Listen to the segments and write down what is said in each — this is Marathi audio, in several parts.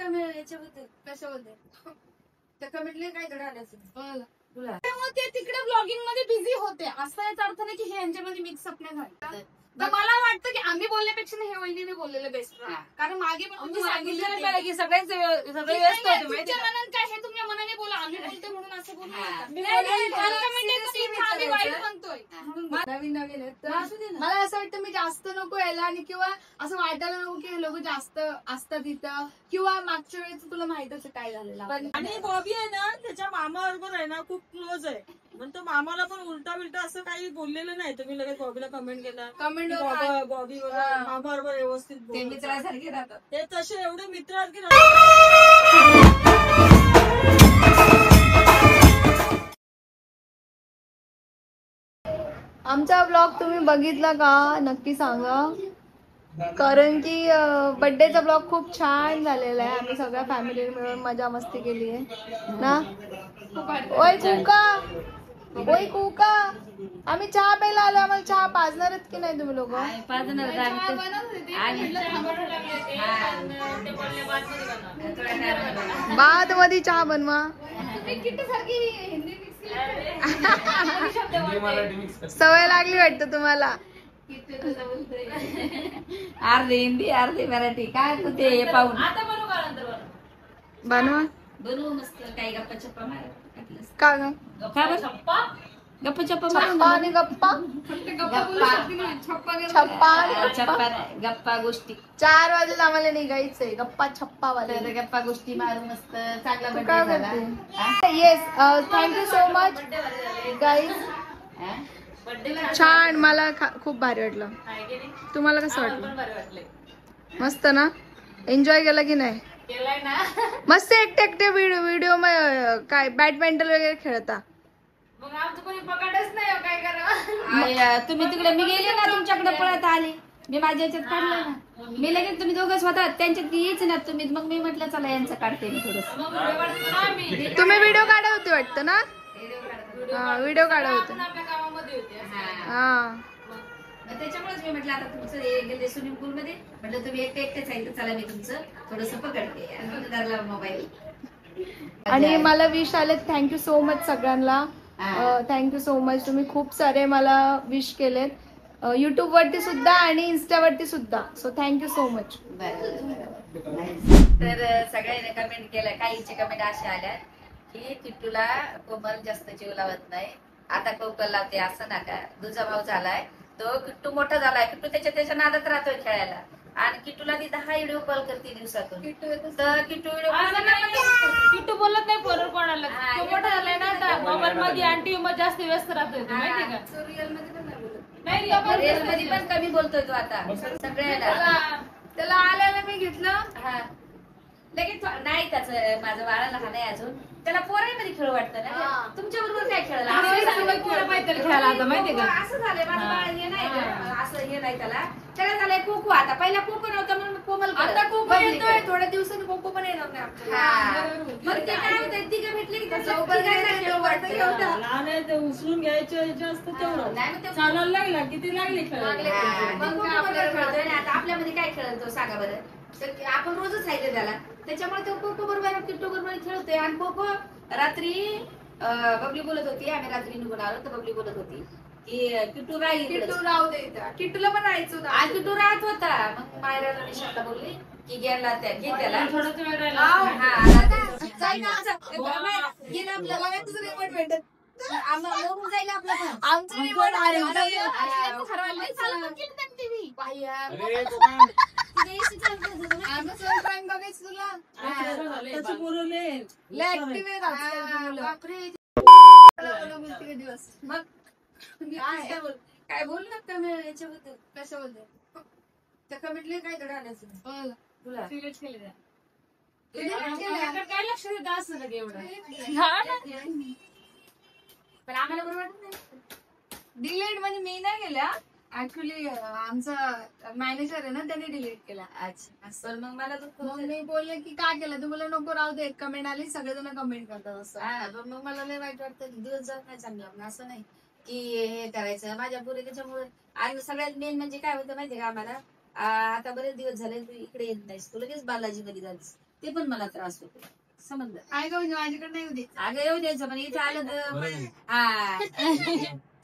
कमी याच्याबद्दल कशाबद्दल त्या कमेंटला काय घडलं असेल तुला ते तिकडे ब्लॉगिंग मध्ये बिझी होते असं याचा अर्थ नाही की हे यांच्यामध्ये मिक्सअप नाही झालं. तर मला वाटतं की आम्ही बोलण्यापेक्षा हे वहिनीने बोललेलं बेस्ट. कारण मागे पण सांगितलं की सगळे व्यस्त होते मनात काय हे तुमच्या मनाने बोला आम्ही बोलतो म्हणून असं बोलू नवीन नवीन मला असं वाटतं मी जास्त नको यायला आणि किंवा असं वाटायला नको की हे लोक जास्त असतात तिथं किंवा मागच्या वेळेस तुला माहितच काय झालेलं. आणि बॉबी आहे ना त्याच्या मामाबरोबर आहे ना खूप क्लोज आहे पण तो मामाला पण उलटा बिलटा असं काही बोललेलं नाही. तुम्ही लगेच बॉबीला कमेंट केला बॉबी मामाबरोबर व्यवस्थित ते मित्रासारखे राहतात ते तसे एवढे मित्र आहेत की आमचा ब्लॉग तुम्ही बघितला का नक्की सांगा कारण की बर्थडेचा ब्लॉग खूप छान झालेला आहे. आम्ही सगळ्या फॅमिली मिळून मजा मस्ती केली आहे ना. ओय कुका आम्ही चहा प्यायला आलो आम्हाला चहा पाजणारच की नाही तुम्ही लोक बाद मध्ये चहा बनवा सवय लागली वाटतं तुम्हाला. अर्धे हिंदी अर्धे मराठी काय ते पाहून बनवा बनवू मस्त काही गप्पा चप्पा का ग गप्पा चप्पा आणि गप्पा गप्पा गोष्टी 4 वाजेला आम्हाला निघायचंय गप्पा छप्पा वाले गप्पा गोष्टी मारू मस्त चांगला बर्थडे झाला. Yes thank you so much guys. छान मला खूप भारी वाटलं. तुम्हाला कसं वाटलं मस्त ना एन्जॉय केला की नाही मस्त एकटे एकटे व्हिडिओ काय बॅडमिंटन वगैरे खेळता मग आमचं कोणी पकडच नाही काय करा. तुम्ही तिकडे मी गेले ना तुमच्याकडे पळत आले मी माझ्या याच्यात काढलं ना मी लगेच तुम्ही दोघंच होता त्यांच्यात यायच ना तुम्ही मग मी म्हटलं चला यांचं काढते मी थोडस. तुम्ही व्हिडिओ काढा होते वाटतं ना व्हिडिओ काढा होते हा त्याच्यामुळेच मी म्हटलं आता तुमचं गेले स्विमिंग पूल मध्ये म्हटलं तुम्ही एकटे एकटेच आहे चला मी तुमचं थोडस पकडते आणि धरला मोबाईल. आणि मला विश आले थँक्यू सो मच सगळ्यांना. थँक्यू सो मच तुम्ही खूप सारे मला विश केलेत युट्यूब वरती सुद्धा आणि इन्स्टा वरती सुद्धा सो थँक्यू सो मच. तर सगळ्यांनी कमेंट केलं काहींचे कमेंट अशा आल्या की किट्टूला कोमल जास्त जीव लावत नाही आता कोकल लावते असं नका. दुजा भाऊ झालाय तो किट्टू मोठा झालाय किट्टू त्याच्या नादात राहतोय खेळायला आणि किट्टूला ती 10 व्हिडिओ कॉल करते दिवसातून. तर किट्टू किट्टू बोलत नाही पोरं कोणाला मोठा झालाय ना मोबाईल मध्ये आणि टीव्ही मध्ये जास्त व्यस्त राहतोय माहिती का. रिअल मध्ये पण कमी बोलतोय तो आता सगळ्याला. त्याला आल्याला मी घेतलं लगेच नाही त्याचं माझं बाळा लहान आहे अजून त्याला पोरांमध्ये खेळ वाटतं ना तुमच्या बरोबर काय खेळायला आता माहितीये का असं झालंय माझं बाळ हे नाही असं हे नाही त्याला झालंय कोको. आता पहिला कोको नव्हता म्हणून कोमल आता कोको येतोय थोड्या दिवसांनी कोको पण येणार नाही. मग ते काय होतं तिघं भेटले की लहान आहे ते उचलून घ्यायचे जास्त तेवढं चालायला लागला किती लागले आता आपल्यामध्ये काय खेळतो तो सांगा बरं. आपण रोजच खायचं त्याला त्याच्यामुळे तो कोको बरोबर किट्टू बरोबर खेळतोय. आणि कोको रात्री बबली बोलत होती आम्ही रात्री निघून आलो तर बबली बोलत होती की किट्टू राहू दे किट्टूला पण राहायचं होतं. आज किट्टू राहत होता मग मायराला निशाला बोलली की गेला घे त्याला थोडंच वेळ राहिला आमचं रिमोट बघायचं तुला दिवस मग काय बोल ना कमी याच्याबद्दल कशाबद्दल त्या कमेंटला काय घडलं असेल तुला काय लक्ष देत असं लगे एवढं पण आम्हाला बरोबर नाही डिलीट म्हणजे मी नाही केल्या ऍक्च्युली आमचा मॅनेजर आहे ना त्यांनी डिलीट केला. अच्छा मग मला मग मी बोलले की काय केलं तू मला नको राहू दे कमेंट आली सगळेजण कमेंट करतात असं. मग मला लय वाईट वाटतं दिवस जात नाही चांगलं असं नाही की हे करायचं माझ्या पुढे त्याच्यामुळे. आणि सगळ्यात मेन म्हणजे काय होतं माहितीये का आम्हाला आता बरेच दिवस झाले तू इकडे येत नाहीस तू लगेच बालाजी मध्ये जालीस ते पण मला त्रास होतो समजलं. आहे का म्हणजे माझ्याकडे नाही होते. अगं येऊ द्यायचं पण इथे आलं तर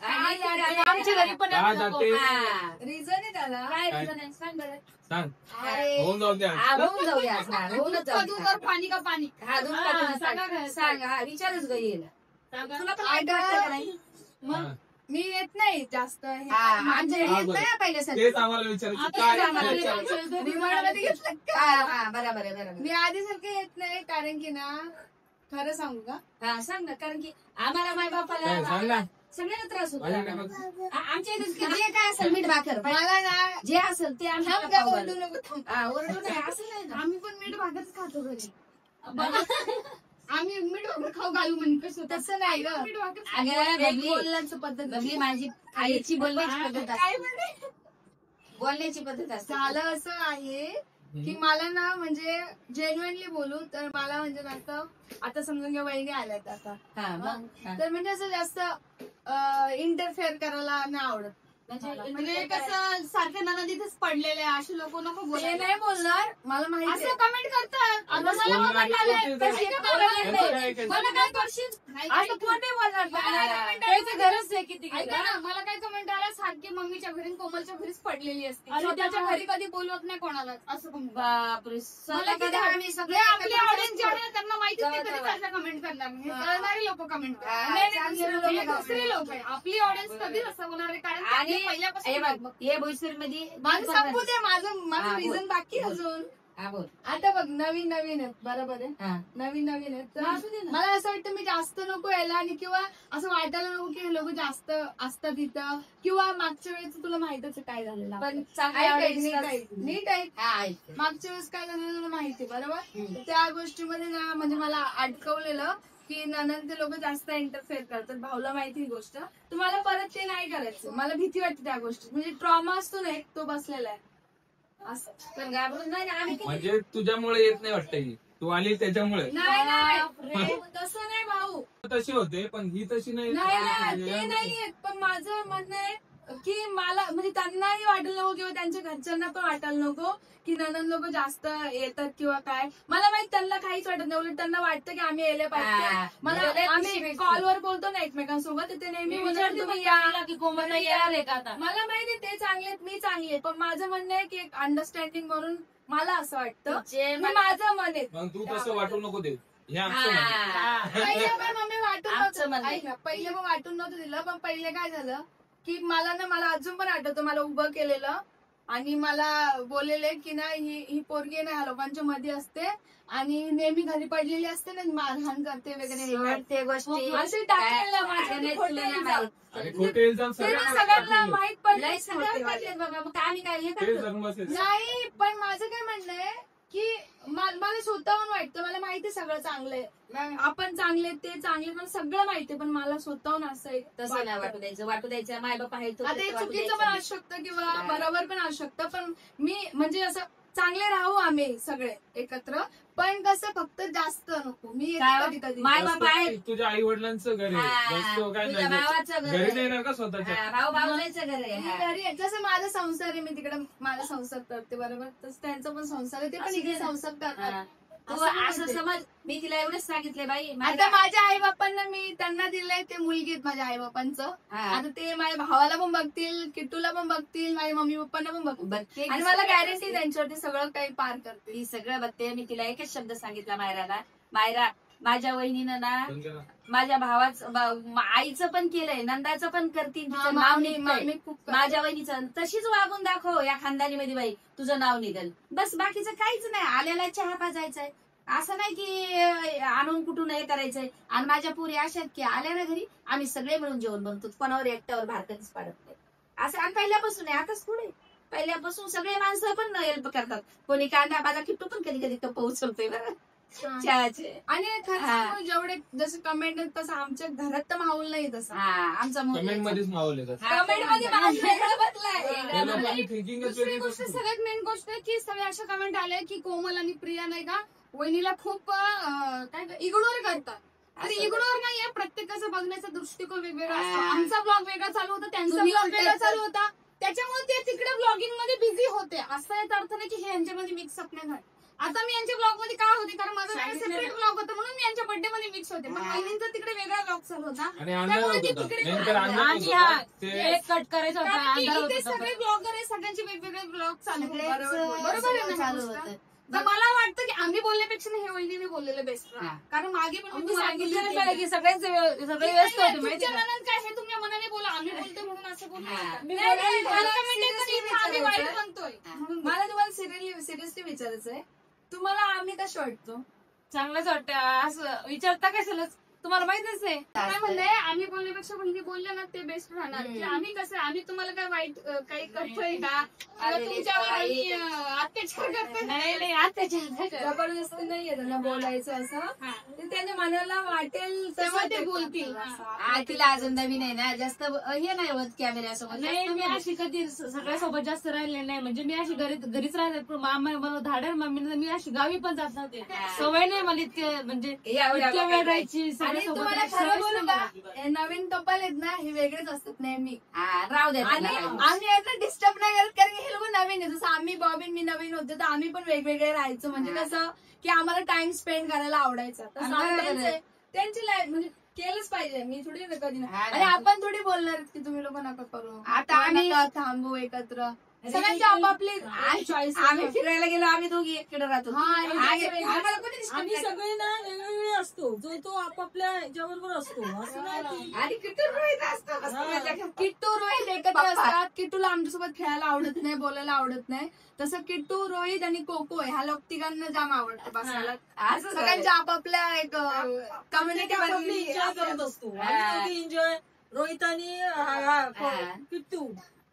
आमच्या घरी पण का जाते? रिझन आहे त्याला. काय reason आहे? सांग बरं. सांग अरे होऊन जाऊ द्या. होऊन जाऊया होऊनच जाऊ. पाणी का पाणी. हा दूध पाठवून सांग विचारच ग येईल तुला पण वाईट वाटतं का नाही? हा. मी येत नाही जास्त हे. आमच्या घरी येत नाही पहिल्यासारखं. तेच आम्हाला विचारायचं काय विमानामध्ये घेतलं का? हा बरोबर आहे बरोबर मी आधीसारखं येत नाही कारण की ना खरं सांगू का हा सांग ना कारण की आम्हाला माय बापाला काय, सांग ना. सगळ्यांना त्रास होतो माझ्या काय आमच्या इथे जे काय असेल मीठ भाकर मला ना जे असेल ते आम्ही थांब का ओरडू नको थांब. ओरडू नाही असं नाही ना. आम्ही पण मीठ भाकरच खातो घरी. आम्ही मीठ भाकर खाऊ घालू म्हणजे कसं तसं नाही ग. मीठ भाकर अगं बबली बोलण्याचं पद्धत बबली माझी आईची बोलण्याची पद्धत काय असते म्हणे? बोलण्याची पद्धत असते झालं असं आहे की मला ना म्हणजे जेन्युअनली बोलू तर मला म्हणजे जास्त आता समजून घ्या वहिनी आल्यात आता हा मग हा. तर म्हणजे असं जास्त इंटरफेअर करायला नाही आवडत. म्हणजे कसं सारखे नाना तिथेच पडलेले असे लोक नको बोलायला. ते नाही बोलणार मला माहिती असं कमेंट करतात. आता मला बोलणार comment आहे, आले, बोलतील कशी काय? बोलणार नाही. काय काय? मला काय करशील? असं कोण नाही बोलणार. मला comment आले, त्याचं घरच आहे किती ऐका ना, मला काय कमेंट आला सारखी मम्मीच्या घरी आणि कोमलच्या घरीच पडलेली असते अरे स्वतःच्या देवा. घरी कधी बोलवत नाही कोणाला असं पण बापरे मला किती आम्ही सगळे आपली ऑडियन्स जे आहे त्यांना माहिती नाही कधी कसं कमेंट करणार हे कळणारी लोक कमेंट करणार दुसरी लोक आहे आपली ऑडियन्स कधीच असं बोलणार आहे कारण आणि त्यांनी पहिल्यापासून हे बोईसर मध्ये माझं संपू दे माझं हा, रिझन बोल. बाकी आहे अजून हा बोल आता बघ नवीन नवीन आहेत बरोबर आहे हा नवीन नवीन आहेत तर असू दे ना. मला असं वाटतं मी जास्त नको यायला आणि किंवा असं वाटायला नको की हे लोक जास्त असतात इथं किंवा मागच्या वेळेस तुला माहितच आहे काय झालेलं पण ऐक, चांगल्या ऐक, नीट audience ऐक, नीट ऐक हा ऐक. मागच्या वेळेस काय झालेलं तुला माहिती आहे, बरोबर हम्म. तर त्या गोष्टीमध्ये ना म्हणजे मला अडकवलेलं की नंतर ते लोक जास्त इंटरफेअर करतात भाऊला माहिती ही गोष्ट तर मला परत ते नाही करायचं मला भीती वाटते त्या गोष्टी म्हणजे ट्रॉमा असतो ना एक तो बसलेला आहे असं पण घाबरून नाही ना आम्ही म्हणजे तुझ्यामुळे येत नाही वाटतं ही तू आली त्याच्यामुळे नाही नाही तसं नाही भाऊ तशी होते पण ही तशी नाही नाही ते नाही येत पण माझं म्हणणं आहे की मला म्हणजे त्यांनाही वाटायला नको किंवा त्यांच्या घरच्यांना पण वाटायला नको की नंदन लोक जास्त येतात किंवा काय मला माहित त्यांना काहीच वाटत नाही उलट त्यांना वाटतं की आम्ही यायला हा. पाहिजे मला बोलायला आम्ही शिकायचं. कॉलवर बोलतो ना एकमेकांसोबत तर ते नेहमी मी बोलतात विचारते तुम्ही मग या की कोमल येणार आहे का आता मला माहिती ते चांगले आहेत मी चांगली आहे पण माझं म्हणणं आहे की एक अंडरस्टँडिंग म्हणून मला असं वाटतं जे की माझं मन आहे मग तू तसं वाटू नको दे हे आमचं म्हण. हा. पहिले पण मम्मी वाटून आमचं नव्हतं म्हणणं. ऐक ना पहिले पण वाटून नव्हतं दिलं पण पहिले काय झालं की मला अजून पण आठवतं मला उभं केलेलं आणि मला बोललेले की ना ही पोरगी ना ह्या लोकांच्या मध्ये असते आणि नेहमी घरी पडलेली असते ना मारहाण करते वगैरे हे सोड करते. ते गोष्टी असे टाकलेलं काय- माझ्या काय खोटे तुला नाही इल्जाम. माहित. अरे खोटे इल्जाम ते ना सगळ्यांना सगळ्यांना टाकले. माहित पडलं लय सगळ्यावर पडलेत बाबा मग आम्ही काय हे ते करतो जन्म असेल. नाही पण माझं काय म्हणणं आहे की मला स्वतःहून वाटतं मला माहिती आहे सगळं चांगलंय आपण चांगले ते चांगले मला सगळं माहिती पण मला स्वतःहून असं एक तसं नाही वाटतं. वाटू द्यायचं माय बाप आहे तो आता हे वाटू चुकीचं पण द्यायचं. असू शकतं किंवा हा. बरोबर पण असू शकतं पण मी म्हणजे असं चांगले राहू आम्ही सगळे एकत्र पण कसं फक्त जास्त नको मी येते काय? कधी कधी माय बाप आहे जास्त तुझ्या आई वडिलांचं घर आहे हा, जास्त काय तुझ्या नाही भावाचं घर घरी आहे. नाही ना का स्वतःच्या भाऊ भाऊजाईचं घर आहे मी हा. घरी आहे. जसं माझा संसार आहे मी तिकडे माझा संसार करते बरोबर तसं त्यांचा पण संसार आहे ते पण असू इथे दे ना. संसार करतात हा. तू असं मी असं म्हणते. समज मी तिला एवढंच सांगितलंय बाई आता माझ्या- माझ्या आई बापांना मी त्यांना दिलंय ते मुलगी आहेत माझ्या आई बापांचं हा. आता ते माझ्या भावाला पण बघतील किट्टूला पण बघतील माझ्या मम्मी पप्पांना पण बघतील बघते आणि मला गॅरंटी त्यांच्यावरती सगळं काही पार करते ती सगळं बघते मी तिला एकच शब्द सांगितला मायराला मायरा माझ्या वहिनीनं ना पण गेला. माझ्या आईचं पण केलंय नंदाचं पण करतील हा, तिचं नाव मामी- निघतंय मामी खूप करते. माझ्या वहिनीचं तशीच वागून दाखव या खानदानीमध्ये बाई तुझं नाव निघल बस बाकीचं काहीच नाही आलेला चहा पाजायचंय असं नाही की आणून कुठून हे करायचंय आणि माझ्या पुरी अशा आहेत की आल्या ना घरी आम्ही सगळे मिळून जेवण बनतो कोणावर एकट्यावर भार कधीच पाडत नाही असं आणि पहिल्यापासून आहे आताच पुढे पहिल्यापासून सगळे माणसं पण हेल्प करतात कोणी कांदा माझा किट्टू पण कधी कधी कप उचलतोय बरं चहाचे आणि खरं हा. सांगू, जेवढे जसं कमेंट आहेत तसं आमच्या घरात तर माहोल नाही तसं हा आमचा कमेंट मध्येच मावले कमेंट मध्ये माहोल वेगळा बदलाय. लोकांनी थिंकिंगच दुसरी वेगळी गोष्ट करतो. सगळ्यात मेन गोष्ट आहे की सगळे अशा कमेंट आले की कोमल आणि प्रिया नाही का वहिनीला खूप काय इग्नोर करतात अरे इग्नोर नाहीये प्रत्येकाचा बघण्याचा दृष्टिकोन वेगवेगळा असतो हा. आमचा ब्लॉग वेगळा चालू होता त्यांचा तुम्ही ब्लॉग उलटे वेगळा असतात. चालू होता त्याच्यामुळे ते तिकडे ब्लॉगिंग मध्ये बिझी होते असा याचा अर्थ नाही की हे यांच्यामध्ये मिक्सअप नाही झालं आता मी यांच्या ब्लॉग मध्ये का होते कारण माझा सेपरेट ब्लॉग होता म्हणून मी यांच्या बर्थडे मध्ये मिक्स होते पण वहिनींचा तिकडे वेगळा ब्लॉग चालू होता आणि अंधारात होता नेमकं अंधारात आणि हा होता. ते एक कट करायचा होता कारण की अंधार इथे होत होता. सगळे ब्लॉगर आहे सगळ्यांचे वेगवेगळे ब्लॉग चालू होते. बरोबर आहे ना चालू गोष्ट? होतं. तर मला वाटतं की आम्ही बोलण्यापेक्षा हे वहिनीने बोललेलं बेस्ट कारण मागे पण मी मी सांगितलं सांगितलं पाहिजे की सगळे व्यस्त होते माहिती तुमच्या का? मनात काय हे तुमच्या मनाने बोला आम्ही बोलतो म्हणून असं बोलू नका. मी नाही, नाही, बोलायला मला comment येतं की इथं आम्ही वाईट विचारायचं. म्हणतोय म्हणून मला तुम्हाला सिरियसली विचारायचं आहे तुम्हाला आम्ही कसे वाटतो चांगलंच वाटतं असं विचारता कशालाच तुम्हाला माहितच आहे. काय म्हणलंय आम्ही बोलण्यापेक्षा बहिणी बोलल्या ना ते बेस्ट राहणार की आम्ही कसं आम्ही तुम्हाला काय वाईट काही करतोय का किंवा तुमच्यावर आम्ही अत्याचार करतोय नाही नाही अत्याचार जबरदस्ती नाहीये त्यांना बोलायचं असं ते त्यांच्या मनाला वाटेल तेव्हा तसं ते बोलतील तिला अजून नवीन आहे ना जास्त हे नाही होत कॅमेऱ्यासमोर नाही मी अशी कधी सगळ्यासोबत जास्त राहिले नाही म्हणजे मी अशी घरीच राहते पण मामा मला धाडे मम्मी मी अशी गावी पण जात नव्हते सवय नाही मला इतके म्हणजे इतक्या वेळ राहायची आणि सगळ्यासोबत तुम्हाला राहायची खरं सवयच बोलू नाही का मला. हे नवीन कपल आहेत ना हे वेगळेच असतात नेहमी राहू द्या आणि त्यांना. आम्ही याचं डिस्टर्ब नाही करत कारण की हे लोक नवीन आहे जसं आम्ही बॉबिन मी नवीन होते तर आम्ही पण वेगवेगळे राहायचो म्हणजे कसं की आम्हाला टाइम स्पेंड करायला आवडायचा तसं बरोबर आहे. त्यांची लाईफ म्हणजे केलंच पाहिजे मी थोडी ना कधी नाही हा ना. आणि आपण थोडी बोलणार आहेत की तुम्ही लोक नका करू आता आम्ही- नका थांबू एकत्र सगळ्यांची आपापली चॉईस आम्ही फिरायला गेलो आम्ही दोघी एककडे राहतो हा, आणि आम्ही- आम्हाला कोणी disturb आम्ही नाही करत. सगळे ना वेगवेगळे असतो जो तो आपापल्या ह्याच्याबरोबर असतो असं नाही की आणि किती रोहित असतो मस्त हा. मजा करतो. किट्टू रोहित एकत्र पप्पा. असतात किट्टूला आमच्यासोबत खेळायला आवडत नाही बोलायला आवडत नाही तसं किट्टू रोहित आणि कोको आहे ह्या लोक तिघांना जाम आवडतं बसायला असं झालंय. सगळ्यांच्या आपापल्या एक कम्युनिटी आपापली बनली एन्जॉय करत असतो हा. आम्ही दोघी एन्जॉय रोहित आणि किट्टू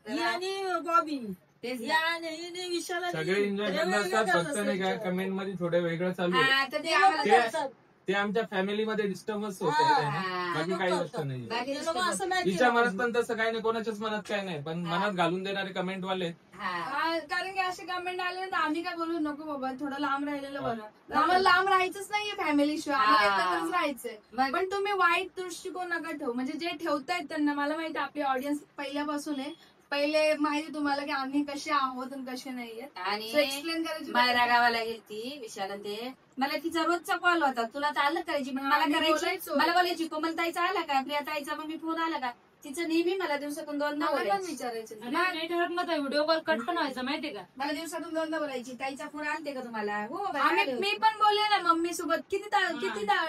ही आणि बॉबी तेच ना. या आणि हिने विशाल आणि सगळे एन्जॉय करत वेगवेगळं असतात करत फक्त नाही काय असतात. कमेंट मध्ये थोडं वेगळं चालू आहे हा, तर ते ते आम्हाला लोकं ते- करतात. ते आमच्या फॅमिलीमध्ये डिस्टर्बच होत हा. बाकी काही गोष्ट नाही बाकी ते लोकं असं नाही तिच्या केलं मनात पण तसं काही नाही कोणाच्याच मनात काही नाही पण मनात घालून देणारे कमेंट वाले हा. कारण की असे कमेंट आले तर आम्ही काय बोलू नको बाबा थोडं लांब राहिलेलं बरं आम्हाला लांब राहायचंच नाहीये फॅमिली शिवाय आम्हाला हा. एकत्रच राहायचंय मग- पण तुम्ही वाईट दृष्टिकोन नका ठेवू म्हणजे जे ठेवतायत त्यांना मला माहिती आहे, आपली ऑडियन्स पहिल्यापासून आहे पहिले माहिती तुम्हाला की आम्ही कसे आहोत आणि कसे नाहीये आणि एक्सप्लेन करायची मायरा गावाला गेलती विशाल आणि ते मला तिचा रोजचा कॉल होता तुला तर आलं करायची मग मला आम्ही करायची बोलायचो. मला बोलायची कोमलताईचा आला का प्रियाताईचा मग मी फोन आला का तिचं नेहमी मला दिवसातून दोनदा आम्हाला पण बोलायची विचारायचे नेटवर्क नव्हता व्हिडिओ कॉल कट पण व्हायचा माहितीये का? मला दिवसातून दोनदा बोलायची ताईचा फोन आणते का तुम्हाला हो बाई, आम्ही आले. मी पण बोलले ना मम्मी सोबत किती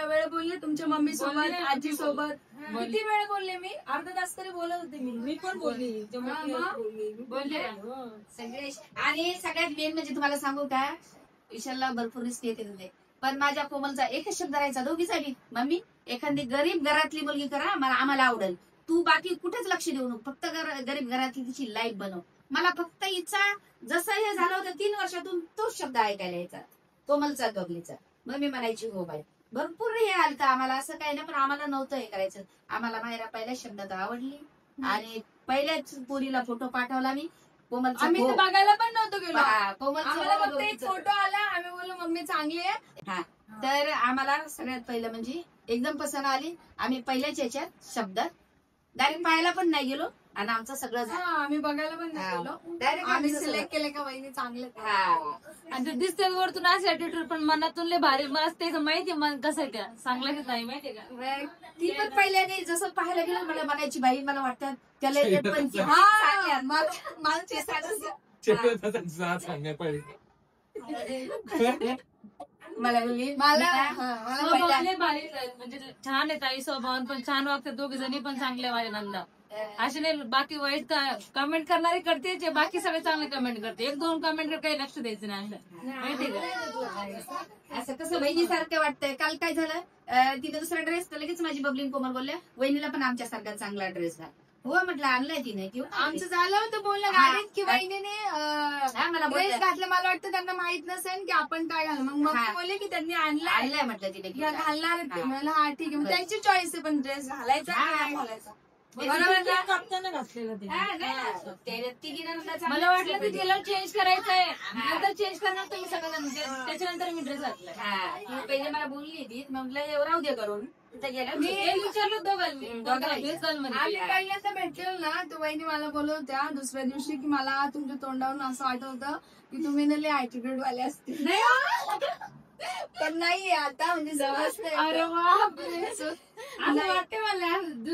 वेळ बोलले तुमच्या मम्मी सोबत बोलले, आजी सोबत बोलले. किती वेळ बोलले मी अर्धा तास तरी बोलत होते मी मी पण बोलली जेव्हा हा, ती मग? बोलली. बोलले का? हो. सगळे आणि सगळ्यात मेन म्हणजे तुम्हाला सांगू का विशालला भरपूर रिस्क येते तिथे पण माझ्या कोमलचा एकच शब्द राहायचा दोघीचा बी मम्मी एखादी गरीब घरातली मुलगी करा आम्हाला आवडेल तू बाकी कुठेच लक्ष देऊ नको फक्त गरीब घरातली तिची लाईफ बनव मला फक्त इच्छा जसं हे झालं होतं 3 वर्षातून तोच शब्द ऐकायला यायचा कोमलचा गबलीचा मग मी म्हणायची हो बाई भरपूर हे आलतं आम्हाला असं काही नाही पण आम्हाला नव्हतं हे करायचं आम्हाला मायरा पहिल्या शब्दात आवडली आणि पहिल्याच पोरीला फोटो पाठवला मी कोमलचा आम्ही हो. तर बघायला पण नव्हतो गेलो हा, कोमलचा आम्हाला हो फक्त एक दोघीचं. फोटो आला आम्ही बोललो मम्मी चांगली आहे हा तर आम्हाला सगळ्यात पहिलं म्हणजे एकदम पसंत आली आम्ही पहिल्याच याच्यात शब्दात डायरेक्ट पाहायला पण नाही गेलो आणि आमचं सगळं हा झालं आम्ही बघायला पण हा. नाही गेलो Direct आम्ही आमचं सिलेक्ट केले का वहिनी चांगले हा आणि ते दिसते वरतून असे ऍटिट्यूड पण मनातून लय भारी मला ते माहितीये मन कसं आहे त्या चांगलं की नाही माहितीये का? मग ती पण पहिल्याने जसं पाहायला गेलं मला म्हणायची बाई मला वाटतं त्याला पण ती हा सांगेल. मला ते सांगाय पाहिजे मला बोलली, मला मी हा, का- मला स्वभाव पहिल्या- लय भारी आहे. म्हणजे छान आहे ताई स्वभाव पण छान वागतात दोघी जणी पण चांगले आहे माझ्या नंदा असे नाही बाकी वाईट कमेंट करणारे करते जे बाकी सगळे चांगले कमेंट करते 1-2 कमेंट काही लक्ष द्यायचं नाही असं माहितीये का? असं कसं बहिणीसारखं वाटतंय काल काय झालं तिने दुसरा ड्रेस तर लगेच माझी बबलीन कोमल बोलल्या वहिनीला पण आमच्यासारखा चांगला ड्रेस घाल हो म्हटलं आणलाय तिने घेऊन आमचं झालं होतं बोलणं हा. गाडीत की वहिनीने हा, मला ड्रेस बोलल्या. घातलं मला वाटतं त्यांना माहित नसेल की आपण काय घालू मग हा. मी बोलले की त्यांनी आणलाय आणलाय म्हटलं तिने या घेऊन. घालणार आहेत ते हा. मला हा ठीक आहे मग बरं. त्यांची चॉईस आहे पण ड्रेस घालायचा हा. की नाही घालायचा बरोबर कापताना घातलेलं ते हा, नाही, ते तिघी नंदाचा मला वाटलं की तिला चेंज करायचंय नंतर चेंज करणार तुम्ही सगळं त्याच्यानंतर मी ड्रेस घातलाय. हा, ती पहिले मला बोलली ती म्हटलं राहू दे करून तिथं गेलं मी हे विचारलं दोघांना हेच घाल आम्ही म्हणते. पहिल्यांदा भेटलेलो ना तो वहिनी मला बोलत होत्या दुसऱ्या दिवशी की मला तुमच्या तोंडावरून असं वाटत होतं की तुम्ही ना लय ऍटिट्यूड वाले असतील. पण नाहीये आता म्हणजे समजतंय. अरे बापरे. असं वाटते मला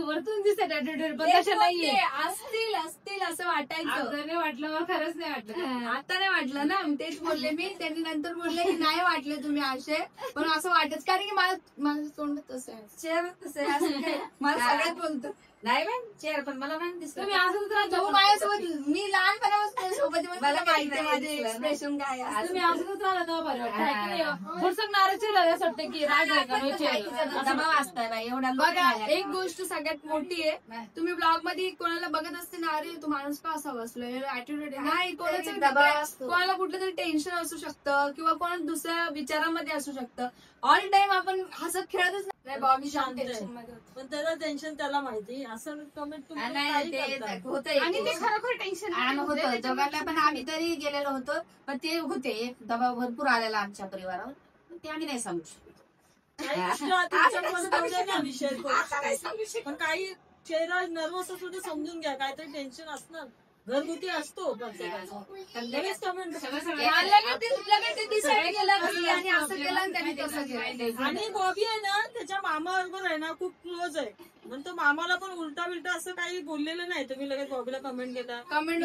वरतून दिसत ऍटिट्यूड पण तशा नाहीये. असतील असतील असं वाटायचं. आता नाही वाटलं मला खरंच नाही वाटलं. आता नाही वाटलं ना तेच बोलले मी. त्यांनी नंतर बोलले की नाही वाटले तुम्ही असे पण असं वाटत कारण की माझं तोंड तसं आहे. चेअर तसं आहे, असं काय? मला सगळ्यात बोलतो नाही बाई चेअर पण मला नाही दिसलं. तुम्ही असंच राहता. तो माझ्यासोबत मी लहानपणापासून सोबत मला माहिती काही माझे नाही दिसलं ना. एक्सप्रेशन काय आहे. तुम्ही असंच राहता तेव्हा बरं वाटतं. आहे की नाही? थोडंसं नाराज असं वाटतं की राग आहे का नो चेअर. दबाव असताय बाई एवढा लोक बघा नाही. एक गोष्ट सगळ्यात मोठी आहे तुम्ही ब्लॉग मध्ये कोणाला बघत असते ना अरे तो माणूस का असा बसलोय ऍटिट्यूड नाही कोणाचं दबाव असतो. कोणाला कुठलं तरी टेन्शन असू शकतं किंवा कोणा दुसऱ्या विचारामध्ये असू शकतं. ऑल टाइम आपण हसत खेळतच नाही बॉबी शांत टेन्शन मध्ये होतं. पण त्याला टेन्शन त्याला माहिती असं कमेंट हा, नाही ते होतंय आणि ते खरोखर टेन्शन होतं दोघांना पण आम्ही तरी गेलेलो होतो पण ते होते एक दबाव भरपूर आलेला आमच्या परिवारावर पण ते आम्ही नाही सांगू शकतो. पण काही चेहरा नर्वस असतो ते समजून घ्या काहीतरी टेन्शन असणार घरगुती असतो प्रत्येकाचा. लगेच कमेंट आणि असं केलं आणि त्यांनी तसं केलं. आणि बॉबी आहे ना त्याच्या मामाबरोबर आहे ना खूप क्लोज आहे म्हणून तो मामाला पण उलटा बिलटा असं काही बोललेलं नाही. तुम्ही लगेच बॉबीला कमेंट केला कमेंट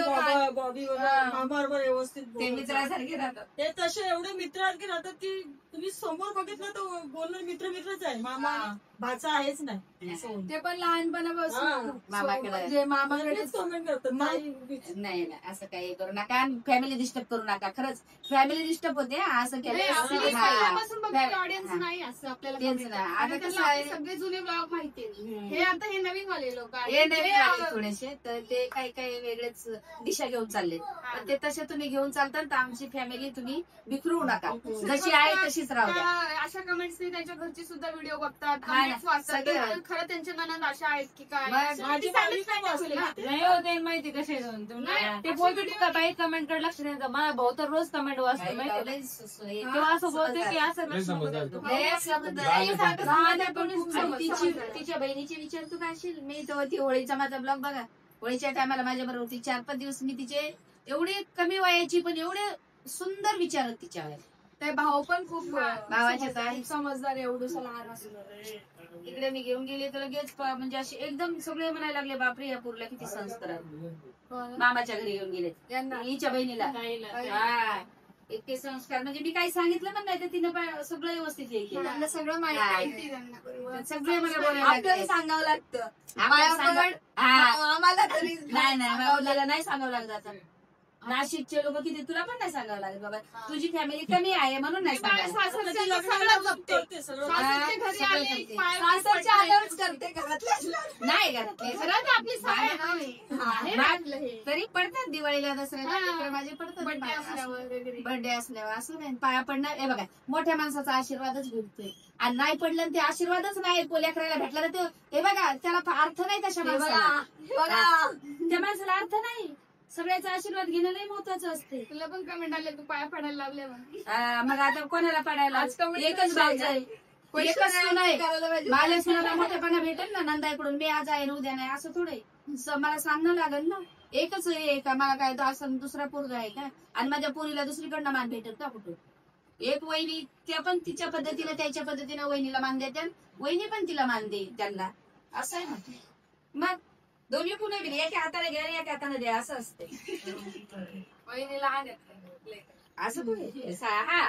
बॉबी मामाबरोबर व्यवस्थित ते बोलत. मित्रासारखे राहतात. ते तसे एवढे मित्रासारखे राहतात की तुम्ही समोर बघितलं तर बोलणार मित्रच आहे मामा भाचा आहेच नाही असं होतं. ते पण लहानपणापासून मामाकडे. म्हणजे मामाकडे लगेच कमेंट करतात नाही नाही नाही असं काही करू नका फॅमिली डिस्टर्ब करू नका. खरंच फॅमिली डिस्टर्ब होते असं पहिल्यापासून बघा केलं. ऑडियन्स नाही असं आपल्याला तेच comment ना. करतात. आता आणि कसं त्यांना आहे? आपले सगळे जुने ब्लॉग माहिती हम्म. हे आता हे नवीन वाले लोक हे नवीन आले थोडेसे तर ते काही काही वेगळेच दिशा घेऊन चालले पण ते तसे तुम्ही घेऊन चालता तर आमची फॅमिली तुम्ही बिखरू नका जशी आहे तशीच राहू द्या. अशा कमेंट्स त्यांच्या घरची सुद्धा व्हिडिओ बघतात हा ना, comments वाचतात सगळे. तर खरं त्यांच्या मनात आशा आहेत की काय मग असं माझी ती family satisfied पण होईल ना. वाचते. नाही होते माहिती कसे जाऊन नाही, ते बोलते का बाई कमेंट कडे लक्ष द्यायचं. मला भाऊ तर रोज कमेंट वाचतो माहिती लई सुसू आहे. तेव्हा असं बोलते की असं लई समजदार. लई समजदार. लहान सारखं लहान समजदार आहे पण पण खूप समजदार. तिची तिच्या बहिणीचे विचार तू काय असेल मी तेव्हा ती होळीचा माझा ब्लॉग बघा होळीच्या टायमाला माझ्या बरोबर ती 4-5 दिवस मी तिचे एवढे कमी वयाची पण एवढे सुंदर विचार आहेत तिच्या वयात. ते भाऊ पण खूप भावाचे काय? खूप समजदार एवढं लहान असून इकडे मी घेऊन गेले तर लगेच म्हणजे असे एकदम सगळे म्हणायला लागले बापरे या पूरला किती संस्कार आहेत. मामाच्या घरी घेऊन गेले यांना हिच्या बहिणीला हा इतके संस्कार म्हणजे मी काही सांगितलं पण नाही तर तिनं सगळं व्यवस्थित हे केलं. त्यांना सगळं माहिती त्यांना सगळे मला बोलायला आपल्याला लागले. सांगावं लागतं आपल्याला सांगा- हा. आम्हाला तरी नाही नाही आपल्याला नाही सांगावं लागत आता नाशिकचे लोक किती तुला पण नाही सांगावं लागत बाबा तुझी फॅमिली कमी आहे म्हणून नाही सांगावं सासरच्या सगळं जपते. करते सगळं. सासरच्या घरी सगळं आली, करते. पाय- सासरच्या आल्यावरच करते घरातल्या नाही घरातले घरात आपली सवय आहे ना आपलं हे. तरी पडतात दिवाळीला दसऱ्याला लेकरं माझे पडतात बर्थडे पाया. असल्यावर वगैरे बर्थडे असल्यावर असं नाही पाया पडणार हे बघा मोठ्या माणसाचा आशीर्वादच भेटतोय आणि नाही पडलं आणि ते आशीर्वादच नाही पोल्या करायला भेटला तर ते हे बघा त्याला अर्थ नाही तशा हे माणसाला बघा बघा त्या माणसाला अर्थ नाही सगळ्याचा आशीर्वाद घेणं लई महत्वाचं असते. तुला पण कमेंट आले तू पाया पडायला लागले मग मग आता कोणाला पडायला आज comment एकच कशी आहे? भाऊ आहे एकच सून आहे माझ्या सुनाला मोठेपणा भेटेल ना नंदाईकडून मी आज आहे आणि उद्या नाही असं थोडे मला सांगणं लागेल ना एकच आहे का मला काय तो असं दुसरा पोरगा आहे का आणि माझ्या पोरीला दुसरीकडनं मान भेटेल का कुठं एक वहिनी त्या पण तिच्या पद्धतीने त्याच्या पद्धतीने वहिनीला मान देत्या वहिनी पण तिला मान दे त्यांना असं आहे ना मग दोन्ही कुणी बी एका हाताने घ्या आणि एका हाताने द्या असं असते वहिनी लहान आहेत असं थोडे हा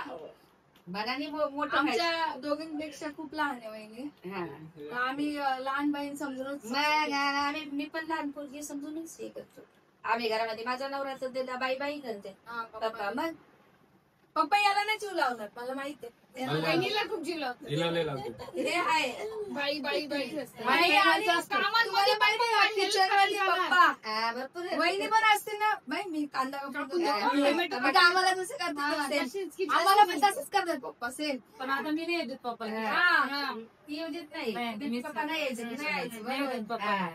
मनाने मोठं आमच्या दोघींपेक्षा खूप लहान आहे वहिनी हा आम्ही लहान बहीण समजूनच मग मी पण लहान पोरगी समजूनच हे करतो आम्ही घरामध्ये माझा नवरा तर बाई बाई करते हा, पप्पा मग पप्पा याला नाही जीव लावणार मला माहिती आहे वहिनीला खूप जीव लावतो. हिला लय लागतो. हे आहे बाई बाई बाई असते. आणि कामांमध्ये माहिती आहे का, किचनमध्ये पप्पा भरपूर आहे. वहिनी पण असते ना, बाई मी कांदा कापून देतो. देतो. मग आम्हाला कसं करतात तसेच. आम्हाला पण तसंच करतात पप्पा सेम. पण आता मी नाही येत पप्पाला. हा. ती येऊ देत नाही. नाही, मीच पप्पा नाही यायचं, नाही नाही यायचं. नाही येत पप्पा. हा.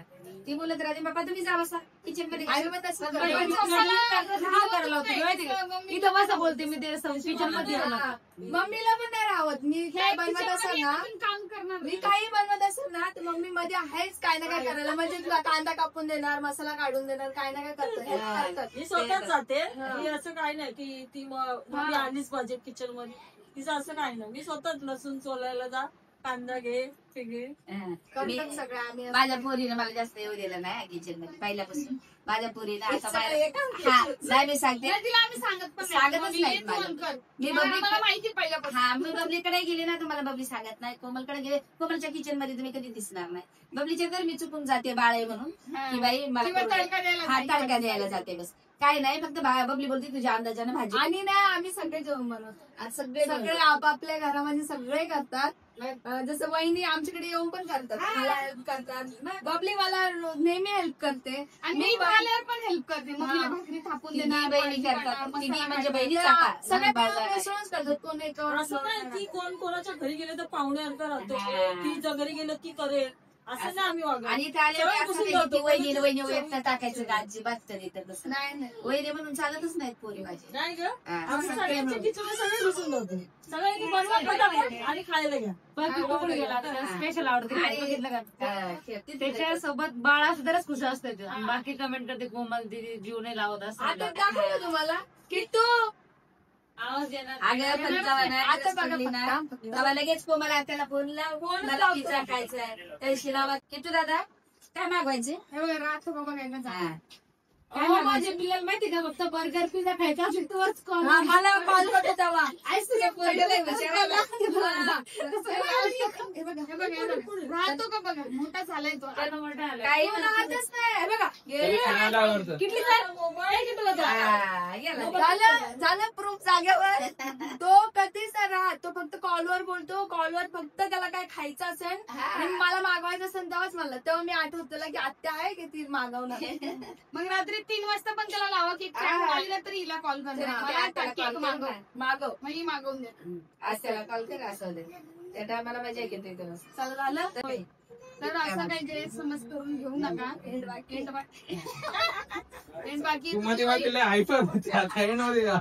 ती बोलत राहते पप्पा तुम्ही जा बसा किचन मध्ये. आम्ही पण तसंच बाई, करतो. मी हा करायला होती माहिती का? इथं बसा बोलते मी ते किचन मध्ये येऊ नका. मम्मीला पण नाही राहत. मी काय बनवत असेल ना, काम करणार मी काही बनवत असेल ना, तर मम्मी मध्ये आहेच काय ना काय करायला. म्हणजे तुला कांदा कापून देणार, मसाला काढून देणार, काय ना काय करतात. मी स्वतःच जाते. मी असं काय नाही की ती मम्मी आलीच पाहिजे किचन मध्ये. तिचं असं काय नाही. मी स्वतःच लसूण सोलायला जा, कांदा घे, ते घे. हा. करतात सगळं आम्ही. माझ्या पोरीनं मला जास्त येऊ दिलं नाही किचन मध्ये पहिल्यापासून. माझ्या पोरीनं आता सगळं बाहेर- एकच हा, नाही मी सांगते नाही, तिला आम्ही सांगत पण सांगतच मम्मी, नाही तू मला. कर. मी मला बबली- मला माहिती पहिल्यापासून. हा मी बबलीकडे गेले ना तर मला बबली सांगत नाही. कोमलकडे गेले, कोमलच्या किचन मध्ये तुम्ही कधी दिसणार नाही. बबलीच्या घर मी चुकून जाते बाळे म्हणून की बाई मला किंवा करू दे. तडका द्यायला हा जायचं. तडका द्यायला जाते बस. काय नाही फक्त बबली बोलते तुझ्या अंदाजानं भाजी. आणि ना आम्ही सगळे जेवण बनवतो. आज सगळे सगळे आपापल्या घरामध्ये सगळे करतात. जसं वहिनी आमच्याकडे येऊन पण करतात, मला हेल्प करतात. बबली मला नेहमी हेल्प करते. आणि मी आल्यावर पण हेल्प करते. मम्मीला भाकरी थापून तिघी देणार, बहिणी भाजी करतात. करणार, तिघी मसाला म्हणजे काढणार. बहिणीच हा, आता सगळे बाजार. मिसळूनच करतात. कोण एकावर असं नाही की कोण कोणाच्या घरी गेले तर पाहुण्यासारखं राहतो. हा. ती जर घरी गेलं की करेल असं नाही आम्ही वागत. आणि इथे आले सगळं घुसून जातो. वहिनी एकटं टाकायचं का अजिबात कधी तर तसं नाही नाही. वहिनी म्हणून चालतच नाहीत पोरी माझी. नाही ग हा. आम्ही सगळ्यांच्या किचन सगळे घुसून जातो. सगळ्यांनी बनवा पटापट आणि खायला घ्या. पण तू कुठे गेला स्पेशल आवडते आणि- बघितलं का? हा, शेवटी त्याच्यासोबत बाळा सुद्धाच खुश असते ते. आणि बाकी कमेंट करते कोमल दिदी जीव नाही लावत आता असं दाखवतो तुम्हाला किट्टू. आवाज येणार अगं पण जेव्हा ना आता आता बघा पडली ना फक्त. तेव्हा लगेच कोमला त्याला फोन लाव मला पिझ्झा खायचा त्याशी लावा किटू दादा काय मागवायचे हे बघा राहतो बाबा काय का हा. माझ्या पिल्लाला माहिती का फक्त बर्गर पिझ्झा खायचा असेल तोच कॉल. हा, मला कॉल करतो तेव्हा. तुझ्या पोरीला लय हुशार हे बघा राहतो का बघा मोठा झालाय तो. त्यानं मोठा आला. काही तो राहतच नाही. हे बघा त्याला खायला आवडतं. किटली झालं प्रूफ जागेवर. तो कधीच नाही राहत. तो फक्त कॉलवर बोलतो. कॉलवर फक्त त्याला काय खायचं असेल आणि मला मागवायचं असेल तेव्हाच मला. तेव्हा मी आठवत त्याला की आत्या आहे की ती मागवणार. मग रात्री 3 वाजता पण त्याला लावा की कॉल तरी हिला कॉल करणार मला केक मागव मागव. मग ही मागवून दे. आज त्याला कॉल कर असं दे त्या टायमाला मजा येते तेव्हा. चला झालं. होय. तर असं काही गैरसमज करून घेऊ नका. एंड बाकी तू मध्ये वाटलेलं हायपर होती आता हे नव्हते का?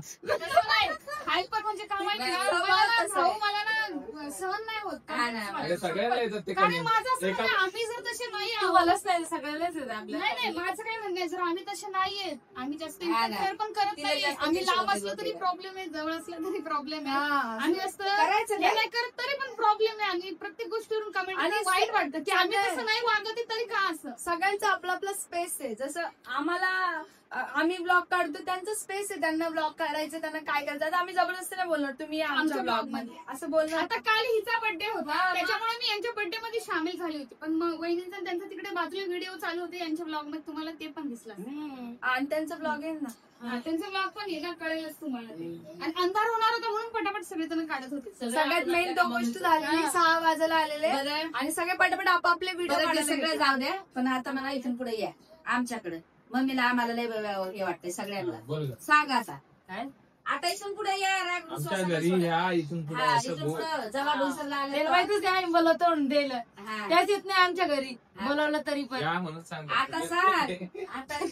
हायपर म्हणजे काय माहिती नाही, का? मला मला तसं भाऊ मला ना सहन नाही होत. हा ना. अरे सगळ्यांना येतात ते कारण कमी. माझं असं एका नाही, आम्ही जर तसे नाही आहोत. तुम्हालाच नाही सगळ्यालाच येते आपल्या. नाही नाही माझं काय म्हणणं आहे जर आम्ही तसे नाहीयेत आम्ही जास्त हा ना. इंटरफेअर पण करत तिला नाही. जास्त आम्ही लांब tension असलो तरी होते. प्रॉब्लेम आहे जवळ असला तरी प्रॉब्लेम आहे. हा. आम्ही जास्त करायचं हे नाही. नाही करत तरी पण प्रॉब्लेम आहे आणि प्रत्येक गोष्टीवरून कमेंट आणि वाईट वाटतं की आम्ही सगळे- तसं नाही वागत आहे तरी का असं. सगळ्यांचं आपलं आपलं स्पेस आहे. जसं आम्हाला आम्ही ब्लॉग काढतो त्यांचं स्पेस आहे. त्यांना ब्लॉग करायचं त्यांना काय करायचं. आता आम्ही जबरदस्ती नाही बोलणार तुम्ही या आमच्या आमच्या ब्लॉग vlog मध्ये असं बोलणार. आता काल हिचा बर्थडे होता हा, त्याच्यामुळे मी यांच्या बर्थडे मध्ये सामील झाली होती पण मग वहिनींचा त्यांचा तिकडे बाजूला व्हिडिओ चालू होते यांच्या ब्लॉग मध्ये तुम्हाला ते पण दिसला आणि त्यांचा ब्लॉग आहे ना. त्यांचा ब्लॉग पण येणार कळेलच तुम्हाला ते. आणि अंधार होणार होता म्हणून पटापट सगळेजण काढत होते. सगळ्यात मेन तो गोष्ट झाली 6 वाजायला आलेले बरं. आणि सगळे पटापट आपापले व्हिडिओ बरं ते सगळं जाऊ द्या पण आता मला इथून पुढे या आमच्याकडे मम्मीला आम्हाला लय हे वाटतंय सगळ्यांना बोल गं. सांग आता काय? आता इथून पुढे या राग आमच्या विश्वासाला घरी सोडा. ह्या इथून पुढे हा, असं इथून बोल. पुढं जेव्हा डोसरला आलं त्याला तेव्हा- माहितीच आहे आम्ही बोलवतो दिलं हा. त्याच येत नाही आमच्या घरी बोलवलं तरी पण. या म्हणून सांग. आता सांग आता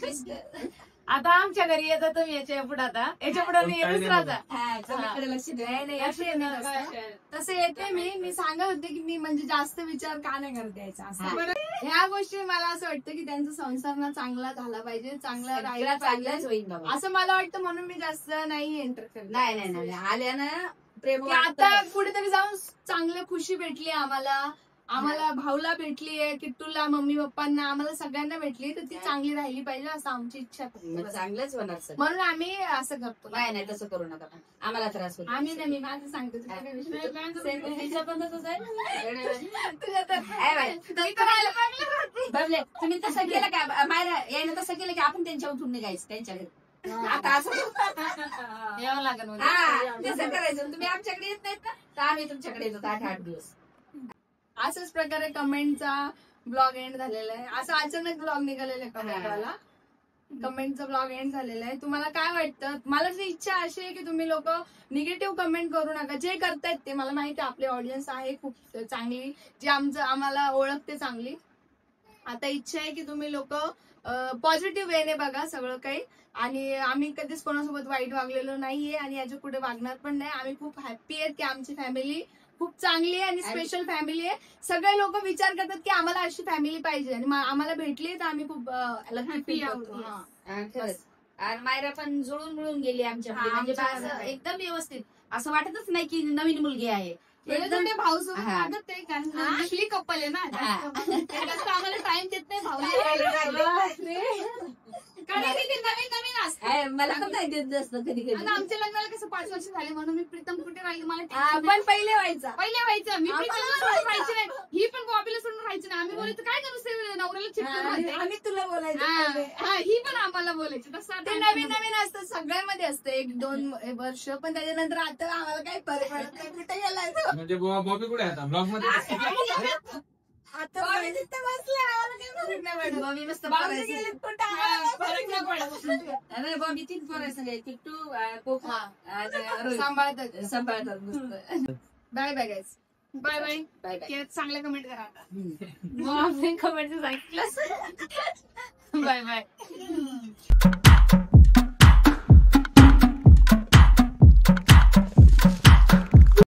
आता आमच्या घरी येतात तुम्ही याच्या पुढे आता याच्या पुढे पण काय येतच नाही राहता. हा, सगळीकडे लक्ष द्या नाही नाही असे येणार असतं. तसं येते मी सांगत होते की मी म्हणजे जास्त विचार का नाही करत यायचा हा. असं. बरं, ह्या गोष्टी मला असं वाटतं की त्यांचा संसार ना चांगला झाला पाहिजे चांगला राहिला सगळं चांगलंच पाहिजे होईल बाबा असं मला वाटतं म्हणून मी जास्त नाही एंटर करत. नाही नाही नाही आल्यानं प्रेम की आता वाटतं. कुठेतरी जाऊन चांगली खुशी भेटली आम्हाला भाऊला भेटलीये किट्टूला मम्मी पप्पांना आम्हाला सगळ्यांना भेटली तर ती चांगली राहिली पाहिजे असं आमची इच्छा फक्त मग बस. चांगलंच होणार सर म्हणून आम्ही असं करतो. नाही नाही तसं करू नका आम्हाला त्रास होतो आम्ही नाही मी माझं सांगतो तुला काय विषय नाही. तिचं पण तसंच आहे. तुझ्या तर- आहे बाई. बबले तुम्ही तसं केलं का मायरा यायनं तसं केलं की आपण त्यांच्या उठून निघायचं त्यांच्या घरी आता असं यावं लागेल म्हणजे. हा तसं करायचं. तुम्ही आमच्याकडे येत नाहीत ना तर आम्ही तुमच्याकडे येतो 8 दिवस. अशाच प्रकारे कमेंटचा ब्लॉग एंड झालेला आहे. असा अचानक ब्लॉग निघालेला आहे कमेंटवाला. कमेंटचा ब्लॉग एंड झालेला आहे. तुम्हाला काय वाटतं? मला जी इच्छा अशी आहे की तुम्ही लोक निगेटिव्ह कमेंट करू नका. जे करतायत ते मला माहिती आहे आपली ऑडियन्स आहे खूप चांगली, जी आम्हाला ओळखते चांगली. आता इच्छा आहे की तुम्ही लोक पॉझिटिव्ह वेने बघा सगळं काही. आणि आम्ही कधीच कोणासोबत वाईट वागलेलो नाहीये आणि याच्या पुढे वागणार पण नाही. आम्ही खूप हॅप्पी आहेत की आमची फॅमिली खूप चांगली आहे आणि स्पेशल फॅमिली आहे. सगळे लोक विचार करतात की आम्हाला अशी फॅमिली पाहिजे आणि आम्हाला भेटली तर आम्ही खूप हॅपी आहोत. खरंच. आणि मायरा पण जुळून मिळून गेली आमच्याकडे. म्हणजे असं एकदम व्यवस्थित असं वाटतच नाही की नवीन मुलगी आहे. थोडे भाऊ सोबत हा. वागत आहे कारण नकली कपल आहे ना. हा. जास्त आम्हाला टाइम देत नाही भाऊ. कारण की ते नवीन नवीन असतं. मला पण नाही देत असतं कधी आणि कधी. आमच्या लग्नाला कसं 5 वर्ष झाले म्हणून मी प्रीतम कुठे राहिली मला tension पण नाही. पहिले व्हायचा. पहिले व्हायचं मी प्रीतमला सोडून राहायची नाही. ही पण बॉबीला सोडून राहायची नाही. आम्ही बोलायचं काय करू ते नवऱ्याला चिपकून राहते. आम्ही तुला बोलायचं. हा, ही पण आम्हाला बोलायची तसं ते नवीन नवीन असतं सगळ्यांमध्ये असतं 1-2 वर्ष. पण त्याच्यानंतर आता आम्हाला काही फरक पडत नाही. कुठे गेलाय तो? म्हणजे बॉबी कुठे आहे आता ब्लॉग मध्ये? आता बॉबी तिथे बसले, आम्हाला काही फरक नाही पडत. बॉबी मस्त बाबूजी पोरायचं. गेले कुठं आम्हाला फरक नाही पडत. अरे बॉबी 3 पोरायचं आहे. किट्टू, कोको आणि रोहित. सांभाळतात. सांभाळतात मस्त. Bye bye guys. Bye bye. Bye bye. चांगल्या कमेंट करा आता. मग आपण कमेंट सांगितलं. Bye bye.